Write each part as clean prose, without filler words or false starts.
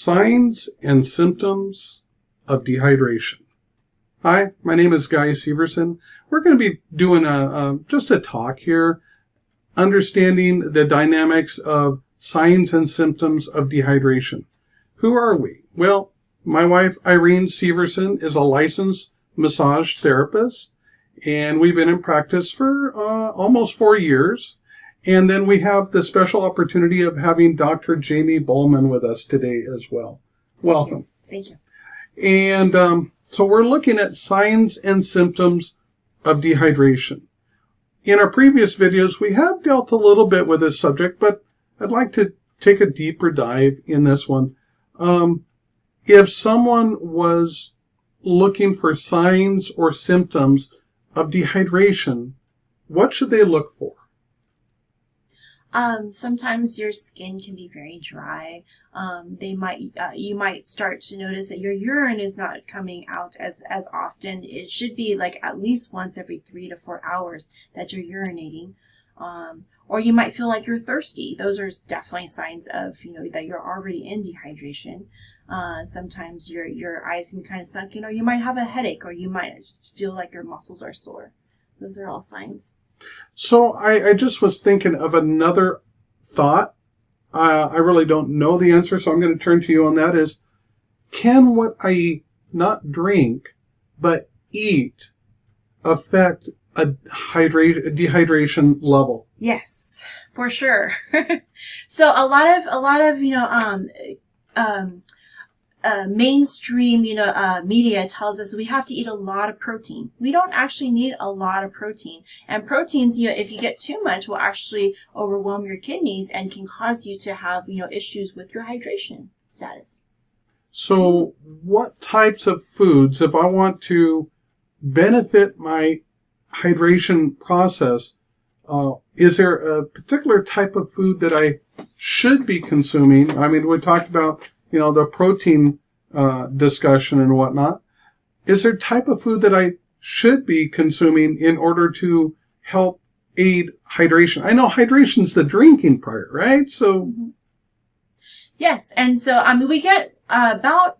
Signs and symptoms of dehydration. Hi, my name is Guy Severson. We're going to be doing just a talk here, understanding the dynamics of signs and symptoms of dehydration. Who are we? Well, my wife, Irene Severson, is a licensed massage therapist, and we've been in practice for almost 4 years. And then we have the special opportunity of having Dr. Jamie Bohlman with us today as well. Welcome. Thank you. And so we're looking at signs and symptoms of dehydration. In our previous videos, we have dealt a little bit with this subject, but I'd like to take a deeper dive in this one. If someone was looking for signs or symptoms of dehydration, what should they look for? Sometimes your skin can be very dry. You might start to notice that your urine is not coming out as often. It should be like at least once every 3 to 4 hours that you're urinating. Or you might feel like you're thirsty. Those are definitely signs of, that you're already in dehydration. Sometimes your eyes can be kind of sunken, or you might have a headache, or you might feel like your muscles are sore. Those are all signs. So I just was thinking of another thought. I really don't know the answer, so I'm going to turn to you on that. Is, can what I not drink but eat affect a dehydration level? Yes, for sure. So a lot of mainstream, media tells us we have to eat a lot of protein. We don't actually need a lot of protein. And proteins, if you get too much, will actually overwhelm your kidneys and can cause you to have, issues with your hydration status. So what types of foods, if I want to benefit my hydration process, is there a particular type of food that I should be consuming? I mean, we talked about the protein discussion and whatnot. Is there a type of food that I should be consuming in order to help aid hydration? I know hydration's the drinking part, right? So yes, and so we get about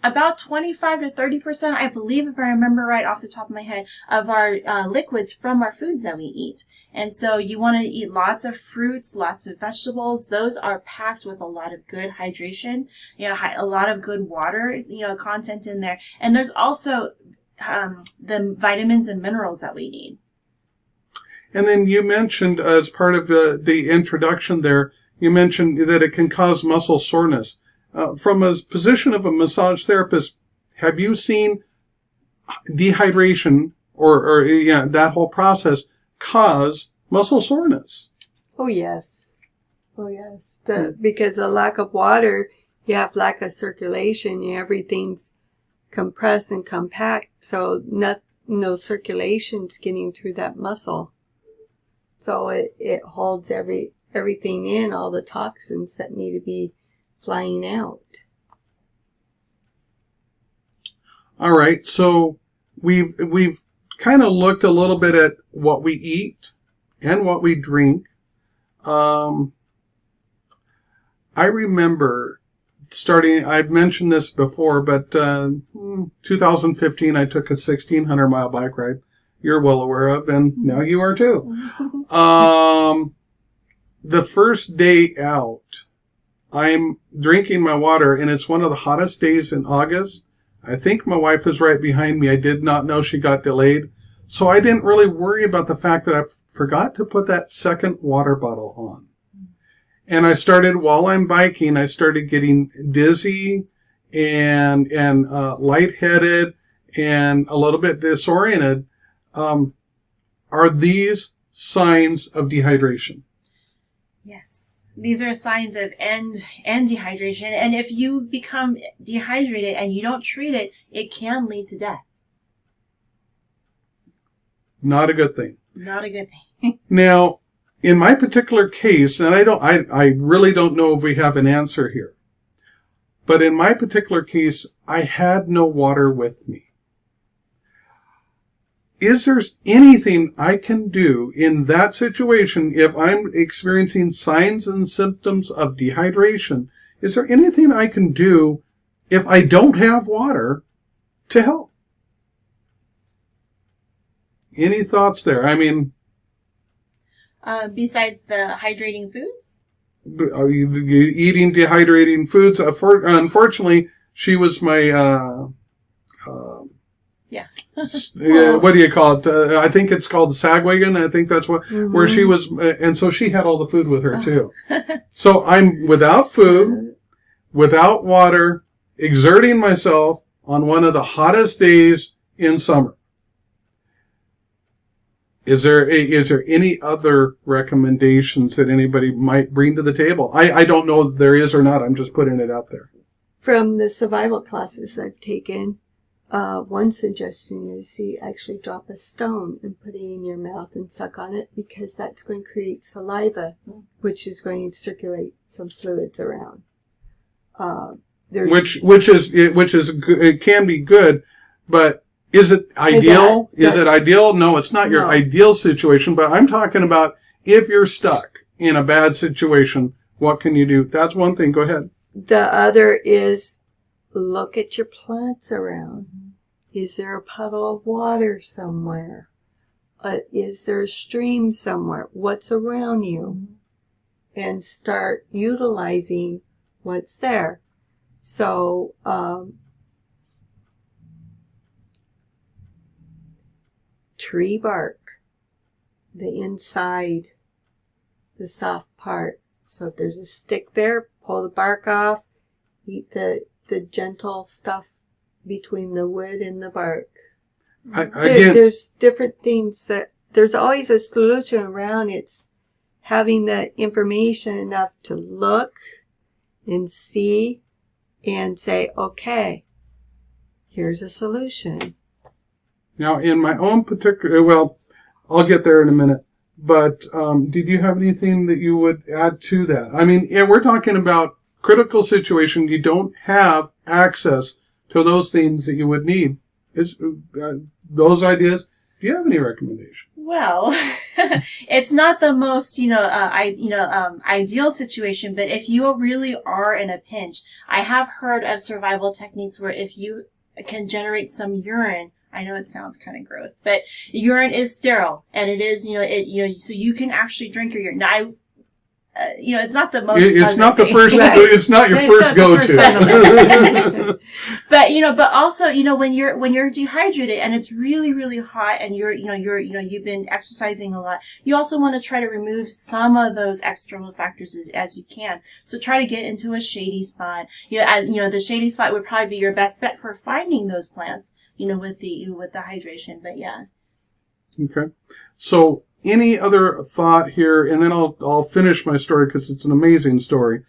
25 to 30%, I believe, if I remember right off the top of my head, of our liquids from our foods that we eat. And so you want to eat lots of fruits, lots of vegetables. Those are packed with a lot of good hydration, a lot of good water, content in there. And there's also the vitamins and minerals that we need. And then you mentioned, as part of the introduction there, you mentioned that it can cause muscle soreness. From a position of a massage therapist, have you seen dehydration or that whole process cause muscle soreness? Oh, yes. Oh, yes. Because of lack of water, you have lack of circulation. Everything's compressed and compact, so no circulation's getting through that muscle. So it holds everything in, all the toxins that need to be flying out. All right, so we've kind of looked a little bit at what we eat and what we drink. I remember I've mentioned this before, but 2015 I took a 1,600-mile bike ride. You're well aware of, and now you are too. The first day out, I'm drinking my water, and it's one of the hottest days in August. I think my wife is right behind me. I did not know she got delayed. So I didn't really worry about the fact that I forgot to put that second water bottle on. And while I'm biking, I started getting dizzy and lightheaded and a little bit disoriented. Are these signs of dehydration? Yes. These are signs of end dehydration. And if you become dehydrated and you don't treat it, it can lead to death. Not a good thing. Not a good thing. Now, in my particular case, and I really don't know if we have an answer here, but in my particular case, I had no water with me. Is there anything I can do in that situation if I'm experiencing signs and symptoms of dehydration? Is there anything I can do if I don't have water to help? Any thoughts there? I mean, besides the hydrating foods? are you eating dehydrating foods? Unfortunately, she was my, Yeah. what do you call it? I think it's called the sagwagon. I think that's what, where she was, and so she had all the food with her too. So I'm without food, without water, exerting myself on one of the hottest days in summer. Is there any other recommendations that anybody might bring to the table? I don't know if there is or not. I'm just putting it out there. From the survival classes I've taken, one suggestion is you actually drop a stone and put it in your mouth and suck on it, because that's going to create saliva, which is going to circulate some fluids around. Which is it can be good, but is it ideal? Is it ideal? No, it's not your ideal situation, but I'm talking about if you're stuck in a bad situation, what can you do? That's one thing. Go ahead. The other is look at your plants around. Is there a puddle of water somewhere? Is there a stream somewhere? What's around you? And start utilizing what's there. So, tree bark, the inside, the soft part. So if there's a stick there, pull the bark off, eat the gentle stuff between the wood and the bark. There's different things that, there's always a solution around. It's having the information enough to look and see and say, okay, here's a solution. Now, in my own particular, well, I'll get there in a minute, but did you have anything that you would add to that? I mean, yeah, we're talking about critical situation. You don't have access to those things that you would need. Those ideas, do you have any recommendations? Well, it's not the most, ideal situation, but if you really are in a pinch, I have heard of survival techniques where if you can generate some urine, I know it sounds kind of gross, but urine is sterile, and it is, so you can actually drink your urine. Now, it's not the most. It's not the first. Right. It's not your first go-to. But also, when you're dehydrated and it's really, really hot, and you've been exercising a lot, you also want to try to remove some of those external factors as you can. So try to get into a shady spot. The shady spot would probably be your best bet for finding those plants. With the hydration. But yeah. Okay. So, any other thought here, and then I'll finish my story because it's an amazing story.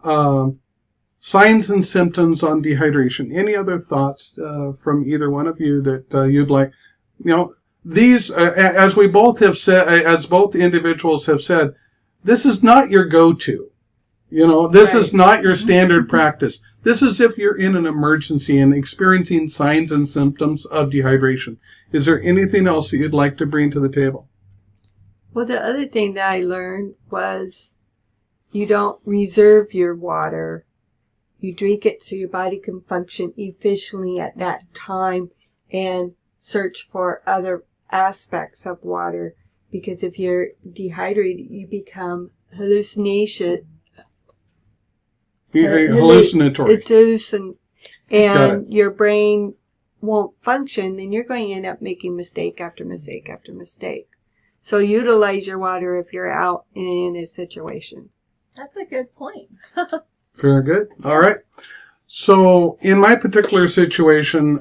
Signs and symptoms on dehydration. Any other thoughts from either one of you that you'd like? These, as we both have said, as both individuals have said, this is not your go-to. This is not your standard practice. This is if you're in an emergency and experiencing signs and symptoms of dehydration. Is there anything else that you'd like to bring to the table? Well, the other thing that I learned was you don't reserve your water. You drink it so your body can function efficiently at that time and search for other aspects of water. Because if you're dehydrated, you become hallucinatory. And your brain won't function, then you're going to end up making mistake after mistake after mistake. So utilize your water if you're out in a situation. That's a good point. Very good. All right. So in my particular situation,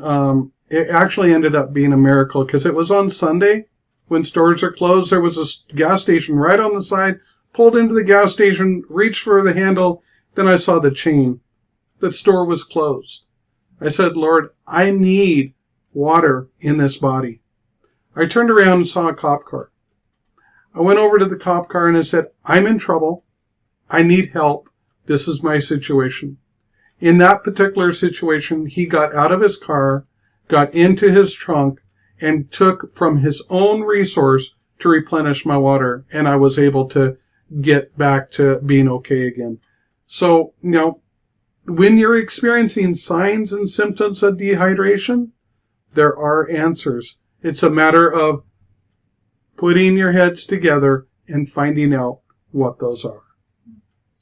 it actually ended up being a miracle because it was on Sunday when stores are closed. There was a gas station right on the side. Pulled into the gas station, reached for the handle. Then I saw the chain. The store was closed. I said, Lord, I need water in this body. I turned around and saw a cop car. I went over to the cop car and I said, I'm in trouble. I need help. This is my situation. In that particular situation, he got out of his car, got into his trunk, and took from his own resource to replenish my water. And I was able to get back to being okay again. So, when you're experiencing signs and symptoms of dehydration, there are answers. It's a matter of putting your heads together and finding out what those are.